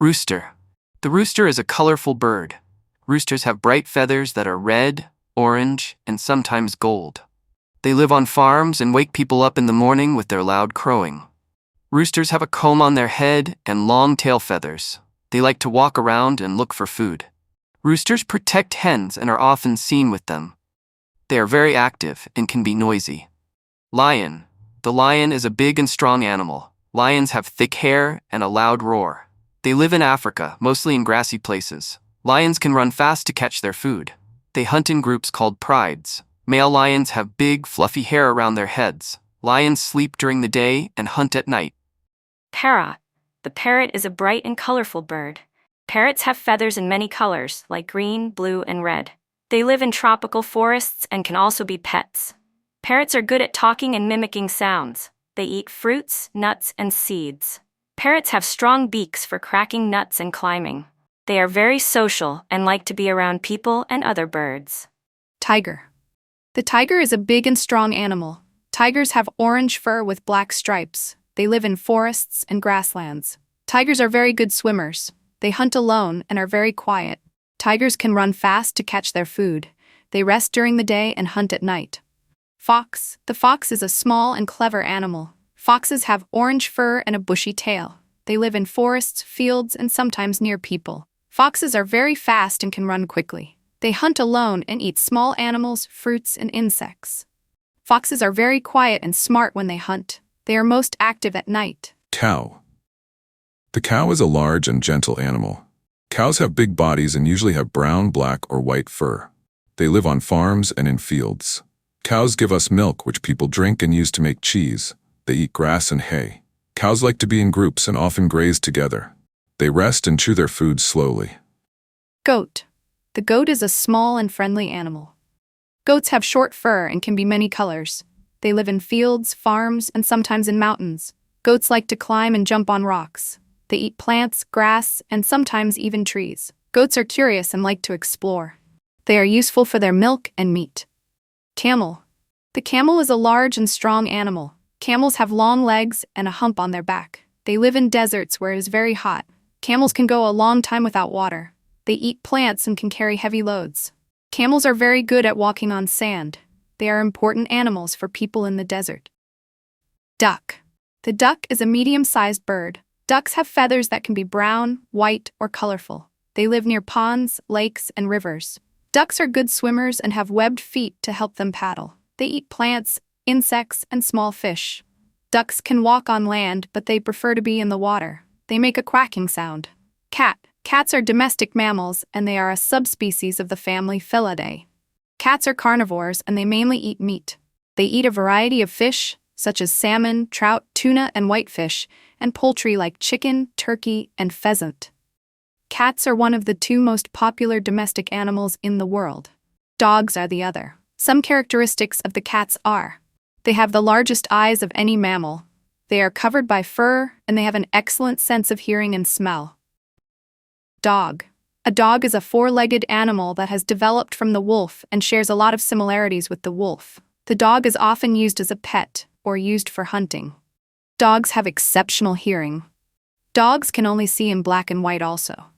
Rooster. The rooster is a colorful bird. Roosters have bright feathers that are red, orange, and sometimes gold. They live on farms and wake people up in the morning with their loud crowing. Roosters have a comb on their head and long tail feathers. They like to walk around and look for food. Roosters protect hens and are often seen with them. They are very active and can be noisy. Lion. The lion is a big and strong animal. Lions have thick hair and a loud roar. They live in Africa, mostly in grassy places. Lions can run fast to catch their food. They hunt in groups called prides. Male lions have big, fluffy hair around their heads. Lions sleep during the day and hunt at night. Parrot. The parrot is a bright and colorful bird. Parrots have feathers in many colors, like green, blue, and red. They live in tropical forests and can also be pets. Parrots are good at talking and mimicking sounds. They eat fruits, nuts, and seeds. Parrots have strong beaks for cracking nuts and climbing. They are very social and like to be around people and other birds. Tiger. The tiger is a big and strong animal. Tigers have orange fur with black stripes. They live in forests and grasslands. Tigers are very good swimmers. They hunt alone and are very quiet. Tigers can run fast to catch their food. They rest during the day and hunt at night. Fox. The fox is a small and clever animal. Foxes have orange fur and a bushy tail. They live in forests, fields, and sometimes near people. Foxes are very fast and can run quickly. They hunt alone and eat small animals, fruits, and insects. Foxes are very quiet and smart when they hunt. They are most active at night. Cow. The cow is a large and gentle animal. Cows have big bodies and usually have brown, black, or white fur. They live on farms and in fields. Cows give us milk, which people drink and use to make cheese. They eat grass and hay. Cows like to be in groups and often graze together. They rest and chew their food slowly. Goat. The goat is a small and friendly animal. Goats have short fur and can be many colors. They live in fields, farms, and sometimes in mountains. Goats like to climb and jump on rocks. They eat plants, grass, and sometimes even trees. Goats are curious and like to explore. They are useful for their milk and meat. Camel. The camel is a large and strong animal. Camels have long legs and a hump on their back. They live in deserts where it is very hot. Camels can go a long time without water. They eat plants and can carry heavy loads. Camels are very good at walking on sand. They are important animals for people in the desert. Duck. The duck is a medium-sized bird. Ducks have feathers that can be brown, white, or colorful. They live near ponds, lakes, and rivers. Ducks are good swimmers and have webbed feet to help them paddle. They eat plants, insects, and small fish. Ducks can walk on land, but they prefer to be in the water. They make a quacking sound. Cat. Cats are domestic mammals, and they are a subspecies of the family Felidae. Cats are carnivores, and they mainly eat meat. They eat a variety of fish, such as salmon, trout, tuna, and whitefish, and poultry like chicken, turkey, and pheasant. Cats are one of the two most popular domestic animals in the world. Dogs are the other. Some characteristics of the cats are: they have the largest eyes of any mammal, they are covered by fur, and they have an excellent sense of hearing and smell. Dog. A dog is a four-legged animal that has developed from the wolf and shares a lot of similarities with the wolf. The dog is often used as a pet or used for hunting. Dogs have exceptional hearing. Dogs can only see in black and white also.